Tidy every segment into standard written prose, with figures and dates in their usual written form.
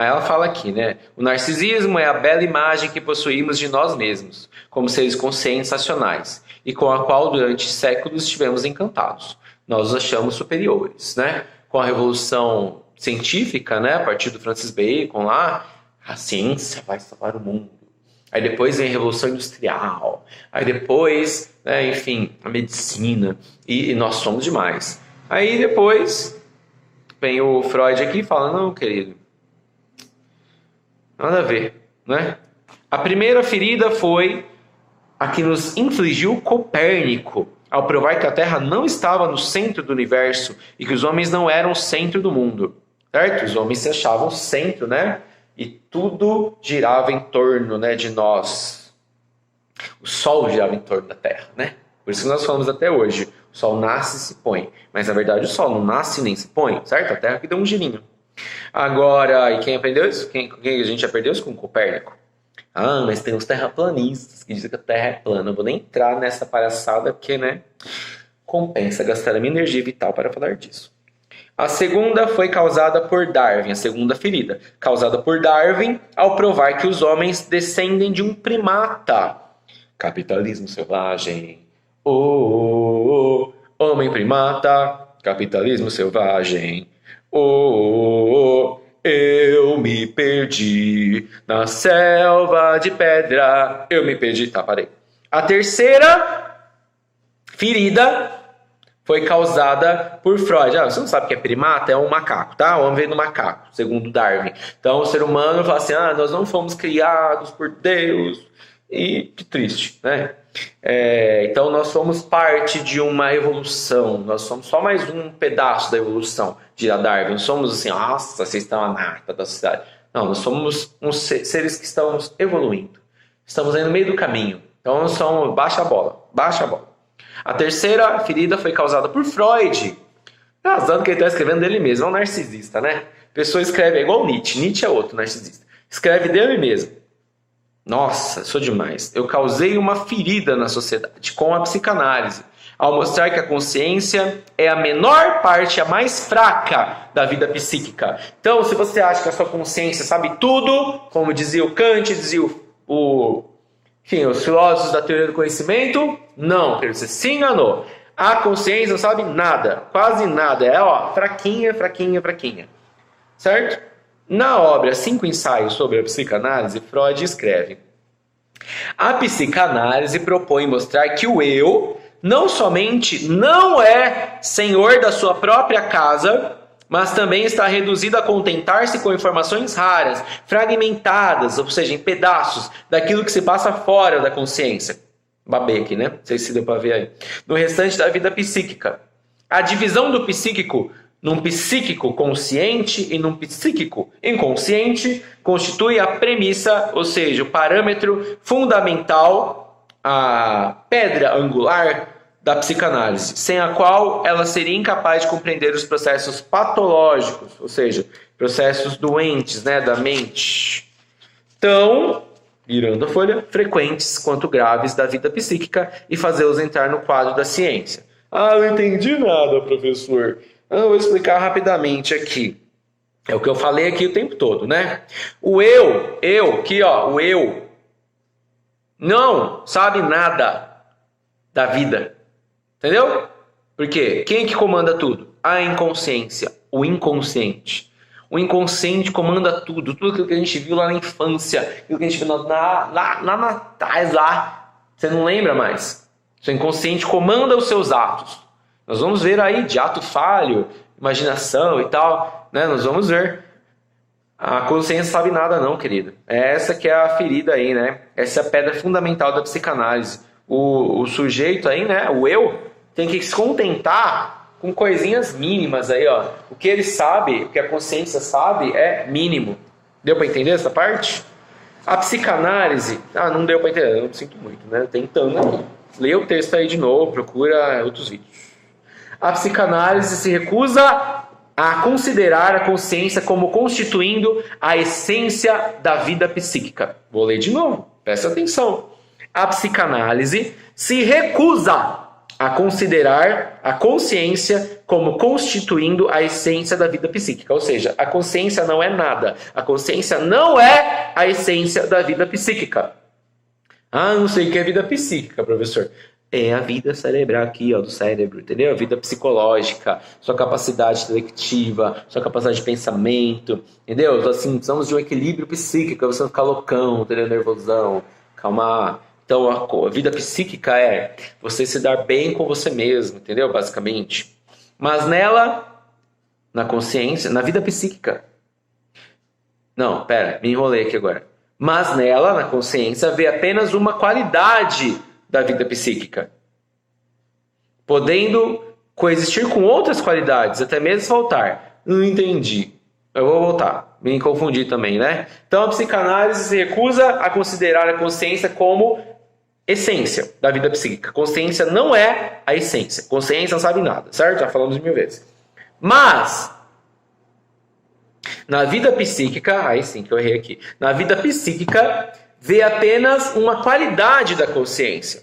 Aí ela fala aqui, né? O narcisismo é a bela imagem que possuímos de nós mesmos, como seres conscientes racionais, e com a qual durante séculos estivemos encantados. Nós os achamos superiores, né? Com a revolução científica, né? A partir do Francis Bacon lá, a ciência vai salvar o mundo. Aí depois vem a Revolução Industrial. Aí depois, né, enfim, a medicina. E nós somos demais. Aí depois vem o Freud aqui e fala, não, querido, nada a ver, né? A primeira ferida foi a que nos infligiu Copérnico, ao provar que a Terra não estava no centro do universo e que os homens não eram o centro do mundo. Certo? Os homens se achavam centro, né? E tudo girava em torno, né, de nós. O Sol girava em torno da Terra, né? Por isso que nós falamos até hoje. O Sol nasce e se põe. Mas na verdade o Sol não nasce nem se põe, certo? A Terra que deu um girinho. Agora, e quem aprendeu isso? Quem a gente aprendeu isso com Copérnico? Ah, mas tem os terraplanistas que dizem que a Terra é plana. Não vou nem entrar nessa palhaçada porque, né? Compensa gastar a minha energia vital para falar disso. A segunda foi causada por Darwin, a segunda ferida, causada por Darwin ao provar que os homens descendem de um primata. Capitalismo selvagem. Oh, homem primata, capitalismo selvagem. Oh, eu me perdi na selva de pedra. Eu me perdi. Tá, parei. A terceira ferida foi causada por Freud. Ah, você não sabe o que é primata? É um macaco, tá? O homem veio do macaco, segundo Darwin. Então, o ser humano fala assim, nós não fomos criados por Deus. E que triste, né? Então, nós somos parte de uma evolução. Nós somos só mais um pedaço da evolução, de Darwin. Não somos assim, nossa, vocês estão a nata da sociedade. Não, nós somos uns seres que estamos evoluindo. Estamos aí no meio do caminho. Então, baixa a bola, baixa a bola. A terceira ferida foi causada por Freud. Casando que ele está escrevendo dele mesmo. É um narcisista, né? A pessoa escreve, é igual Nietzsche. Nietzsche é outro narcisista. Escreve dele mesmo. Nossa, sou demais. Eu causei uma ferida na sociedade com a psicanálise, ao mostrar que a consciência é a menor parte, a mais fraca da vida psíquica. Então, se você acha que a sua consciência sabe tudo, como dizia o Kant, dizia os filósofos da teoria do conhecimento, não, você se enganou. A consciência não sabe nada, quase nada. É fraquinha, fraquinha, fraquinha. Certo? Na obra 5 ensaios sobre a psicanálise, Freud escreve: a psicanálise propõe mostrar que o eu não somente não é senhor da sua própria casa, mas também está reduzido a contentar-se com informações raras, fragmentadas, ou seja, em pedaços, daquilo que se passa fora da consciência. Babei aqui, né? Não sei se deu para ver aí. No restante da vida psíquica. A divisão do psíquico num psíquico consciente e num psíquico inconsciente constitui a premissa, ou seja, o parâmetro fundamental, a pedra angular da psicanálise, sem a qual ela seria incapaz de compreender os processos patológicos, ou seja, processos doentes, né, da mente, tão, virando a folha, frequentes quanto graves da vida psíquica e fazê-los entrar no quadro da ciência. Não entendi nada, professor. Eu vou explicar rapidamente aqui. É o que eu falei aqui o tempo todo, né? O eu, aqui ó, o eu não sabe nada da vida. Entendeu? Por quê? Quem é que comanda tudo? A inconsciência, o inconsciente. O inconsciente comanda tudo aquilo que a gente viu lá na infância, aquilo que a gente viu lá atrás, lá. Você não lembra mais. Seu inconsciente comanda os seus atos. Nós vamos ver aí de ato falho, imaginação e tal, né? Nós vamos ver. A consciência não sabe nada não, querido. Essa que é a ferida aí, né? Essa é a pedra fundamental da psicanálise. O sujeito aí, né? O eu, tem que se contentar com coisinhas mínimas aí, ó. O que ele sabe, o que a consciência sabe é mínimo. Deu para entender essa parte? A psicanálise... não deu para entender, eu sinto muito, né? Tentando aqui. Lê o texto aí de novo, procura outros vídeos. A psicanálise se recusa a considerar a consciência como constituindo a essência da vida psíquica. Vou ler de novo, presta atenção. A psicanálise se recusa a considerar a consciência como constituindo a essência da vida psíquica. Ou seja, a consciência não é nada. A consciência não é a essência da vida psíquica. Ah, não sei o que é vida psíquica, professor. É a vida cerebral aqui, ó, do cérebro, entendeu? A vida psicológica, sua capacidade intelectiva, sua capacidade de pensamento, entendeu? Então, assim, precisamos de um equilíbrio psíquico, você não ficar loucão, entendeu? Nervosão, calmar. Então, a vida psíquica é você se dar bem com você mesmo, entendeu? Basicamente. Mas nela, na consciência, na vida psíquica. Não, pera, me enrolei aqui agora. Mas nela, na consciência, vê apenas uma qualidade da vida psíquica, podendo coexistir com outras qualidades, até mesmo faltar. Não entendi. Eu vou voltar. Me confundi também, né? Então, a psicanálise se recusa a considerar a consciência como essência da vida psíquica. Consciência não é a essência. Consciência não sabe nada, certo? Já falamos 1000 vezes. Mas na vida psíquica, aí sim que eu errei aqui. Na vida psíquica, vê apenas uma qualidade da consciência.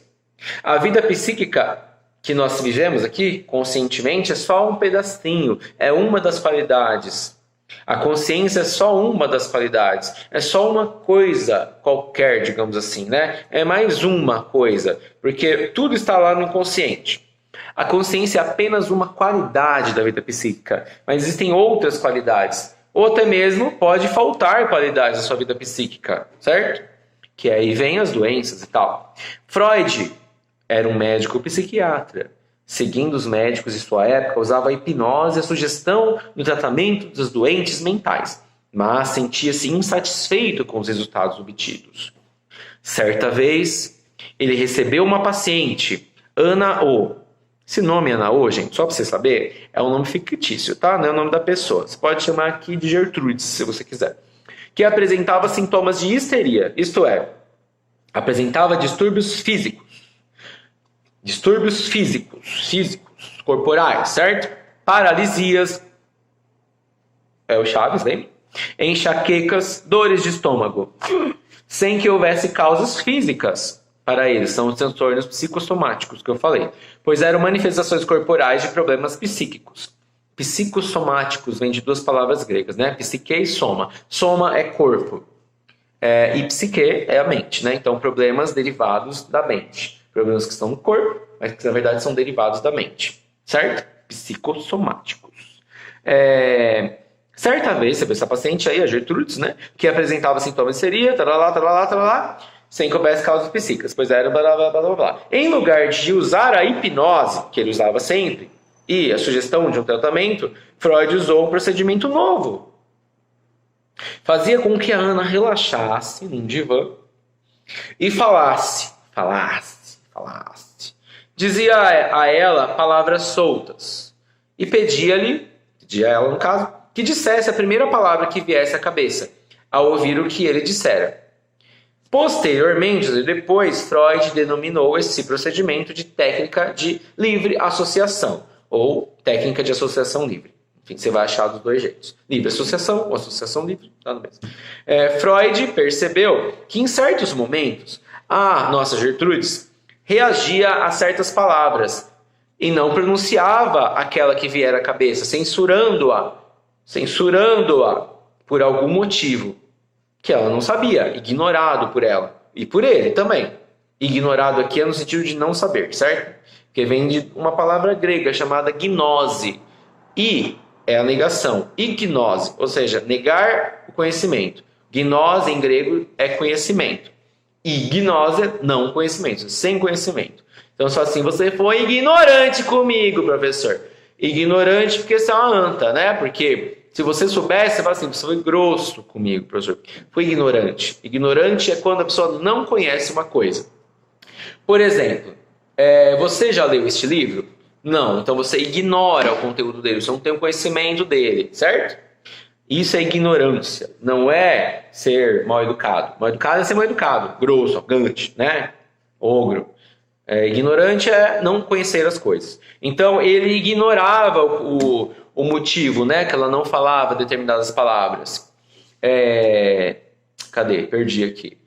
A vida psíquica que nós vivemos aqui, conscientemente, é só um pedacinho, é uma das qualidades. A consciência é só uma das qualidades, é só uma coisa qualquer, digamos assim, né? É mais uma coisa, porque tudo está lá no inconsciente. A consciência é apenas uma qualidade da vida psíquica, mas existem outras qualidades, ou até mesmo pode faltar qualidades da sua vida psíquica, certo? Que aí vem as doenças e tal. Freud era um médico psiquiatra. Seguindo os médicos de sua época, usava a hipnose e a sugestão no tratamento dos doentes mentais, mas sentia-se insatisfeito com os resultados obtidos. Certa vez, ele recebeu uma paciente, Ana O. Esse nome Ana O, gente, só para você saber, é um nome fictício, tá? Não é o nome da pessoa. Você pode chamar aqui de Gertrudes, se você quiser. Que apresentava sintomas de histeria, isto é, apresentava distúrbios físicos, corporais, certo? Paralisias, é o Chaves, lembra? Enxaquecas, dores de estômago, sem que houvesse causas físicas para eles, são os transtornos psicossomáticos que eu falei, pois eram manifestações corporais de problemas psíquicos. Psicossomáticos vem de duas palavras gregas, né? Psique e soma. Soma é corpo, e psique é a mente, né? Então, problemas derivados da mente. Problemas que estão no corpo, mas que na verdade são derivados da mente, certo? Psicossomáticos. Certa vez, você vê essa paciente aí, a Gertrudes, né? Que apresentava sintomas de histeria, taralá, sem que houvesse causas psíquicas, pois era blá, blá, blá, blá, blá. Em lugar de usar a hipnose, que ele usava sempre, e a sugestão de um tratamento, Freud usou um procedimento novo. Fazia com que a Ana relaxasse num divã e falasse. Dizia a ela palavras soltas e pedia a ela no caso, que dissesse a primeira palavra que viesse à cabeça, ao ouvir o que ele dissera. Posteriormente, depois, Freud denominou esse procedimento de técnica de livre associação, ou técnica de associação livre. Enfim, você vai achar dos dois jeitos. Livre associação ou associação livre, tá no mesmo. Freud percebeu que em certos momentos, a nossa Gertrudes reagia a certas palavras e não pronunciava aquela que vier à cabeça, censurando-a por algum motivo que ela não sabia, ignorado por ela e por ele também. Ignorado aqui é no sentido de não saber, certo? Porque vem de uma palavra grega chamada gnose. I é a negação, ignose, ou seja, negar o conhecimento. Gnose em grego é conhecimento. E gnose é não conhecimento, sem conhecimento. Então, só assim, você foi ignorante comigo, professor. Ignorante porque você é uma anta, né? Porque se você soubesse, você fala assim, você foi grosso comigo, professor. Foi ignorante. Ignorante é quando a pessoa não conhece uma coisa. Por exemplo, você já leu este livro? Não, então você ignora o conteúdo dele, você não tem o conhecimento dele, certo? Isso é ignorância, não é ser mal educado. Mal educado é ser mal educado, grosso, arrogante, né? Ogro. Ignorante é não conhecer as coisas. Então ele ignorava o motivo, né? Que ela não falava determinadas palavras. Cadê? Perdi aqui.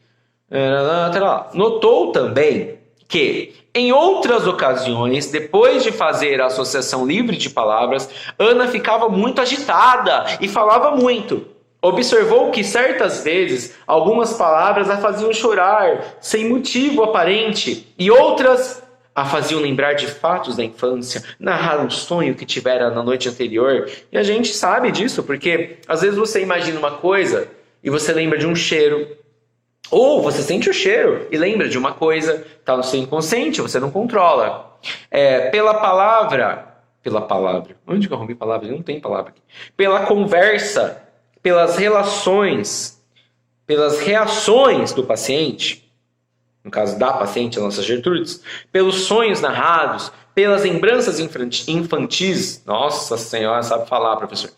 Notou também que, em outras ocasiões, depois de fazer a associação livre de palavras, Ana ficava muito agitada e falava muito. Observou que certas vezes algumas palavras a faziam chorar sem motivo aparente e outras a faziam lembrar de fatos da infância, narrar um sonho que tivera na noite anterior. E a gente sabe disso porque às vezes você imagina uma coisa e você lembra de um cheiro. Ou você sente o cheiro e lembra de uma coisa, está no seu inconsciente, você não controla. Pela palavra, onde que eu arrumei palavra? Não tem palavra aqui. Pela conversa, pelas relações, pelas reações do paciente, no caso da paciente, a nossa Gertrudes, pelos sonhos narrados, pelas lembranças infantis, nossa senhora, sabe falar, professor.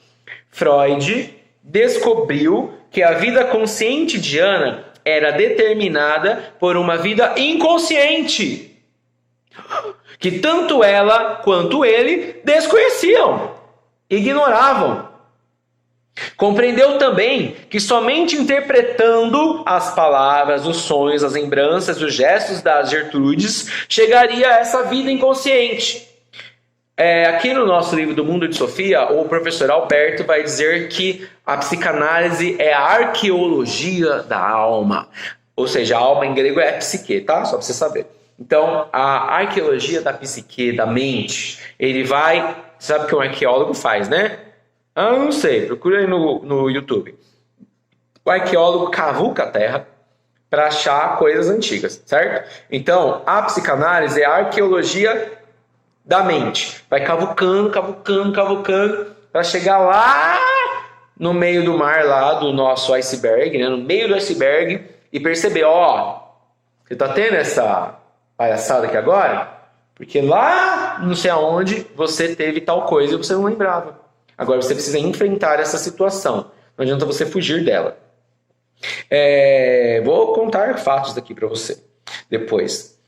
Freud descobriu que a vida consciente de Ana era determinada por uma vida inconsciente, que tanto ela quanto ele desconheciam, ignoravam. Compreendeu também que somente interpretando as palavras, os sonhos, as lembranças, os gestos das Gertrudes, chegaria a essa vida inconsciente. Aqui no nosso livro do Mundo de Sofia, o professor Alberto vai dizer que a psicanálise é a arqueologia da alma. Ou seja, a alma em grego é psique, tá? Só para você saber. Então, a arqueologia da psique, da mente, ele vai... Sabe o que um arqueólogo faz, né? Não sei, procura aí no YouTube. O arqueólogo cavuca a terra para achar coisas antigas, certo? Então, a psicanálise é a arqueologia da mente. Vai cavucando, para chegar lá no meio do mar, lá do nosso iceberg, né? No meio do iceberg, e perceber, você tá tendo essa palhaçada aqui agora? Porque lá, não sei aonde, você teve tal coisa e você não lembrava. Agora você precisa enfrentar essa situação. Não adianta você fugir dela. Vou contar fatos daqui para você depois.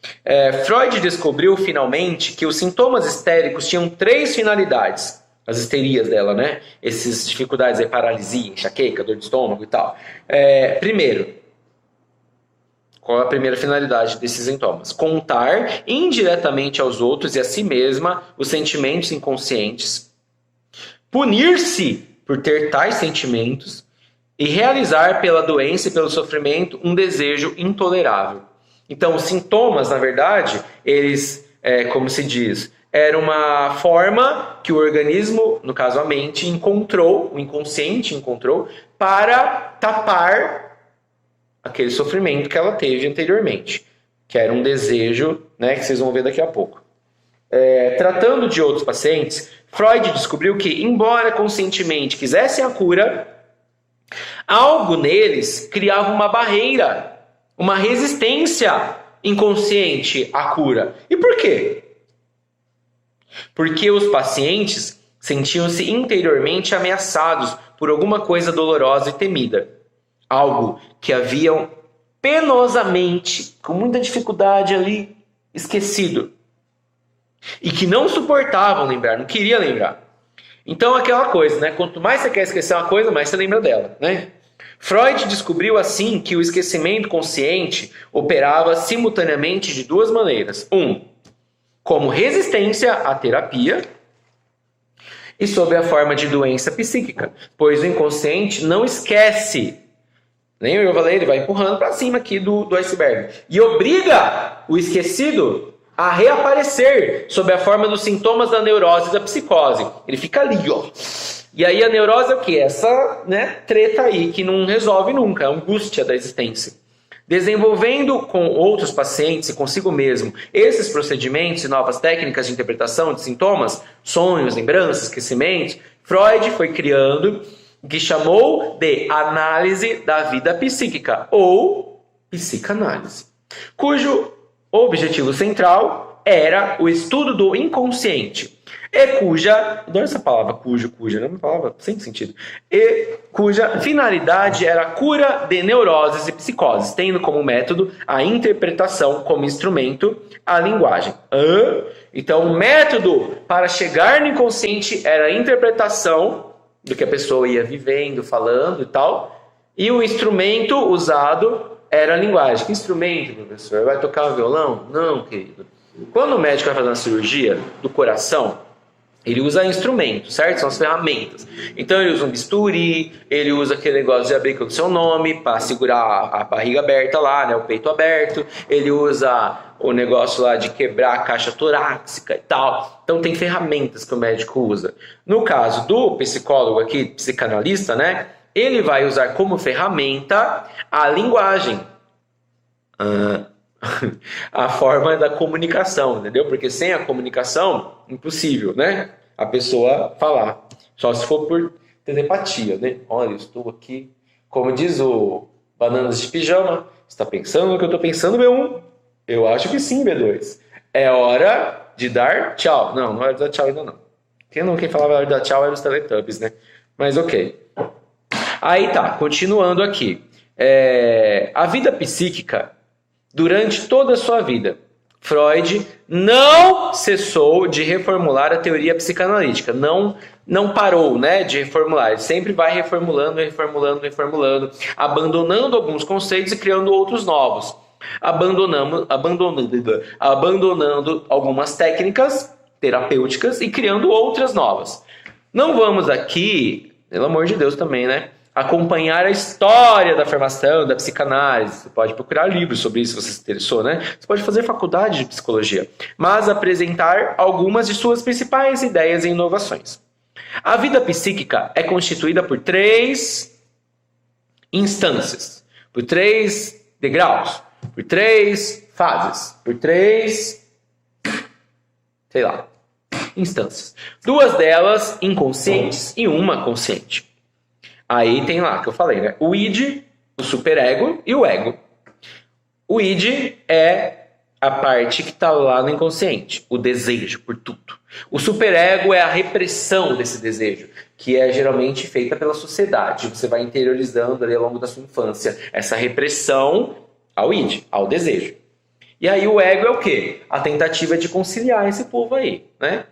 Freud descobriu finalmente que os sintomas histéricos tinham 3 finalidades. As histerias dela, né? Essas dificuldades aí, paralisia, enxaqueca, dor de estômago e tal. Primeiro, qual é a primeira finalidade desses sintomas? Contar indiretamente aos outros e a si mesma os sentimentos inconscientes. Punir-se por ter tais sentimentos e realizar pela doença e pelo sofrimento um desejo intolerável. Então, os sintomas, na verdade, eles, como se diz, era uma forma que o organismo, no caso a mente, encontrou, o inconsciente encontrou, para tapar aquele sofrimento que ela teve anteriormente, que era um desejo, né, que vocês vão ver daqui a pouco. Tratando de outros pacientes, Freud descobriu que, embora conscientemente quisessem a cura, algo neles criava uma barreira, uma resistência inconsciente à cura. E por quê? Porque os pacientes sentiam-se interiormente ameaçados por alguma coisa dolorosa e temida. Algo que haviam penosamente, com muita dificuldade ali, esquecido. E que não suportavam lembrar, não queria lembrar. Então aquela coisa, né? Quanto mais você quer esquecer uma coisa, mais você lembra dela, né? Freud descobriu assim que o esquecimento consciente operava simultaneamente de 2 maneiras. Como resistência à terapia e sob a forma de doença psíquica, pois o inconsciente não esquece. Nem eu falei, ele vai empurrando para cima aqui do iceberg. E obriga o esquecido a reaparecer sob a forma dos sintomas da neurose e da psicose. Ele fica ali, ó. E aí a neurose é o quê? Essa, né, treta aí que não resolve nunca, a angústia da existência. Desenvolvendo com outros pacientes e consigo mesmo esses procedimentos e novas técnicas de interpretação de sintomas, sonhos, lembranças, esquecimentos, Freud foi criando o que chamou de análise da vida psíquica, ou psicanálise, cujo objetivo central era o estudo do inconsciente, e adoro essa palavra, cuja, é uma palavra sem sentido, e cuja finalidade era a cura de neuroses e psicoses, tendo como método a interpretação, como instrumento, a linguagem. Então, o método para chegar no inconsciente era a interpretação do que a pessoa ia vivendo, falando e tal, e o instrumento usado era a linguagem. Que instrumento, professor? Vai tocar o violão? Não, querido. Quando o médico vai fazer uma cirurgia do coração, ele usa instrumentos, certo? São as ferramentas. Então ele usa um bisturi, ele usa aquele negócio de abrir com o seu nome para segurar a barriga aberta lá, né? O peito aberto. Ele usa o negócio lá de quebrar a caixa torácica e tal. Então tem ferramentas que o médico usa. No caso do psicólogo aqui, psicanalista, né? Ele vai usar como ferramenta a linguagem. A forma da comunicação, entendeu? Porque sem a comunicação, impossível, né? A pessoa falar. Só se for por telepatia, né? Olha, eu estou aqui. Como diz o Bananas de Pijama, está pensando no que eu estou pensando, B1? Eu acho que sim, B2. É hora de dar tchau. Não, não é hora de dar tchau ainda não. Quem falava a hora de dar tchau era os Teletubbies, né? Mas ok. Aí tá, continuando aqui. A vida psíquica, durante toda a sua vida, Freud não cessou de reformular a teoria psicanalítica. Não parou, né, de reformular. Ele sempre vai reformulando, abandonando alguns conceitos e criando outros novos. Abandonando algumas técnicas terapêuticas e criando outras novas. Não vamos aqui, pelo amor de Deus também, né, acompanhar a história da formação da psicanálise. Você pode procurar livros sobre isso se você se interessou, né? Você pode fazer faculdade de psicologia, mas apresentar algumas de suas principais ideias e inovações. A vida psíquica é constituída por 3 instâncias, por 3 degraus, por 3 fases, por 3, instâncias. 2 delas inconscientes e uma consciente. Aí tem lá que eu falei, né? O id, o superego e o ego. O id é a parte que está lá no inconsciente, o desejo por tudo. O superego é a repressão desse desejo, que é geralmente feita pela sociedade. Você vai interiorizando ali ao longo da sua infância essa repressão ao id, ao desejo. E aí o ego é o quê? A tentativa de conciliar esse povo aí, né?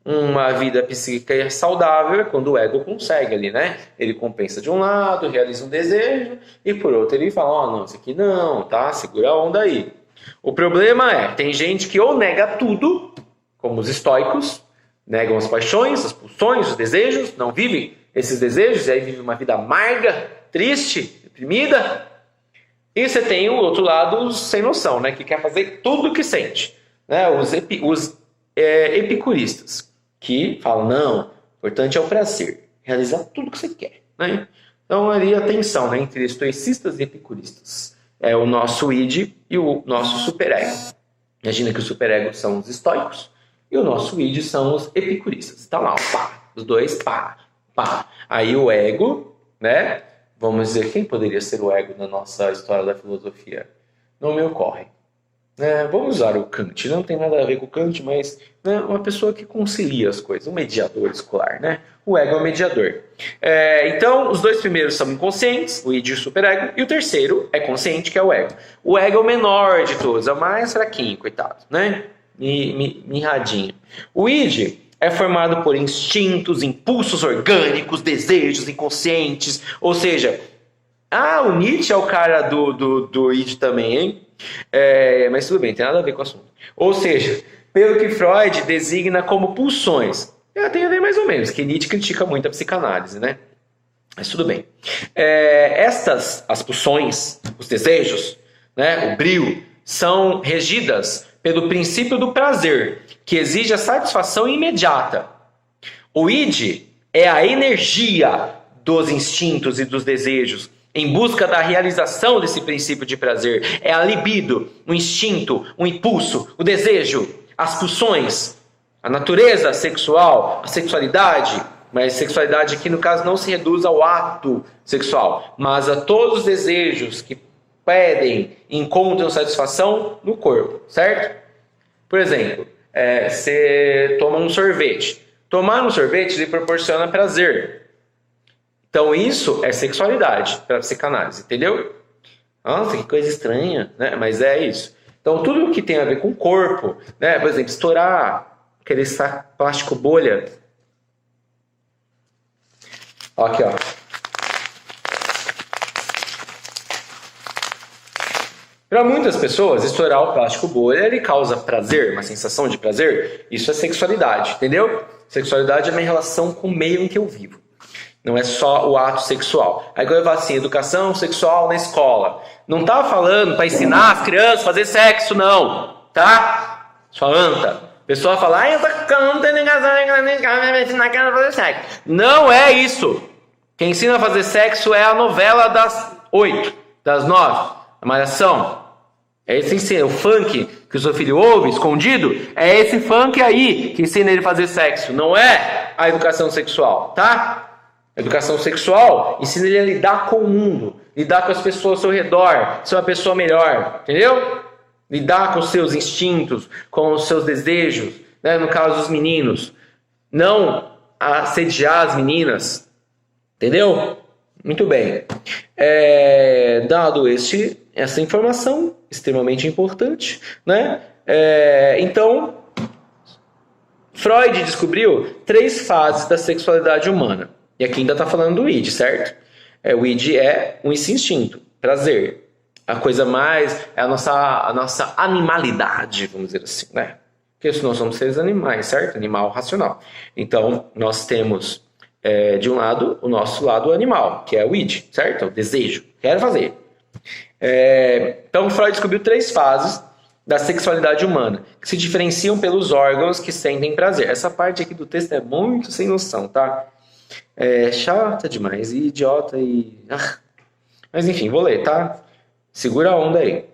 Uma vida psíquica saudável é quando o ego consegue ali, né? Ele compensa de um lado, realiza um desejo, e por outro ele fala, ó, não, isso aqui não, tá? Segura a onda aí. O problema tem gente que ou nega tudo, como os estoicos, negam as paixões, as pulsões, os desejos, não vivem esses desejos, e aí vive uma vida amarga, triste, deprimida. E você tem o outro lado sem noção, né? Que quer fazer tudo o que sente, né? Os epicuristas, que falam, não, o importante é o prazer, realizar tudo que você quer, né? Então ali a tensão, né, entre estoicistas e epicuristas. É o nosso id e o nosso superego. Imagina que os superegos são os estoicos e o nosso id são os epicuristas. Então lá, pá, os dois, pá. Aí o ego, né? Vamos dizer, quem poderia ser o ego na nossa história da filosofia? Não me ocorre. Vamos usar o Kant, não tem nada a ver com o Kant, mas uma pessoa que concilia as coisas, um mediador escolar, né? O ego é o mediador. Então, os 2 primeiros são inconscientes, o id e o superego, e o terceiro é consciente, que é o ego. O ego é o menor de todos, é o mais fraquinho, coitado, né? Mirradinho. O id é formado por instintos, impulsos orgânicos, desejos inconscientes, ou seja, o Nietzsche é o cara do id também, hein? Mas tudo bem, tem nada a ver com o assunto. Ou seja, pelo que Freud designa como pulsões. Tem a ver mais ou menos, que Nietzsche critica muito a psicanálise, né? Mas tudo bem. As pulsões, os desejos, né, o brio, são regidas pelo princípio do prazer, que exige a satisfação imediata. O id é a energia dos instintos e dos desejos, em busca da realização desse princípio de prazer. É a libido, o instinto, o impulso, o desejo, as pulsões, a natureza sexual, a sexualidade. Mas sexualidade aqui no caso não se reduz ao ato sexual, mas a todos os desejos que pedem e encontram satisfação no corpo, certo? Por exemplo, você toma um sorvete. Tomar um sorvete lhe proporciona prazer. Então isso é sexualidade para a psicanálise, entendeu? Nossa, que coisa estranha, né? Mas é isso. Então tudo que tem a ver com o corpo, né? Por exemplo, estourar aquele saco plástico bolha. Ó, aqui, ó. Para muitas pessoas, estourar o plástico bolha, ele causa prazer, uma sensação de prazer. Isso é sexualidade, entendeu? Sexualidade é a minha relação com o meio em que eu vivo. Não é só o ato sexual. Aí quando eu falo assim, educação sexual na escola. Não tá falando para ensinar as crianças a fazer sexo, não. Tá? Sua anta. A pessoa fala, ai, eu tô cantando vai ensinar a criança a fazer sexo. Não é isso. Quem ensina a fazer sexo é a novela das 8, das 9. A Malhação. É esse ensino, o funk que o seu filho ouve, escondido, é esse funk aí que ensina ele a fazer sexo, não é a educação sexual, tá? A educação sexual ensina ele a lidar com o mundo, lidar com as pessoas ao seu redor, ser uma pessoa melhor, entendeu? Lidar com os seus instintos, com os seus desejos, né? No caso dos meninos, não assediar as meninas, entendeu? Muito bem. Dado essa informação extremamente importante, né? Então, Freud descobriu 3 fases da sexualidade humana. E aqui ainda está falando do id, certo? O id é um instinto, prazer. A coisa mais é a nossa animalidade, vamos dizer assim, né? Porque nós somos seres animais, certo? Animal racional. Então, nós temos de um lado o nosso lado animal, que é o id, certo? O desejo, quero fazer. Então, Freud descobriu 3 fases da sexualidade humana, que se diferenciam pelos órgãos que sentem prazer. Essa parte aqui do texto é muito sem noção, tá? Chata demais, e idiota, e... Mas enfim, vou ler, tá? Segura a onda aí.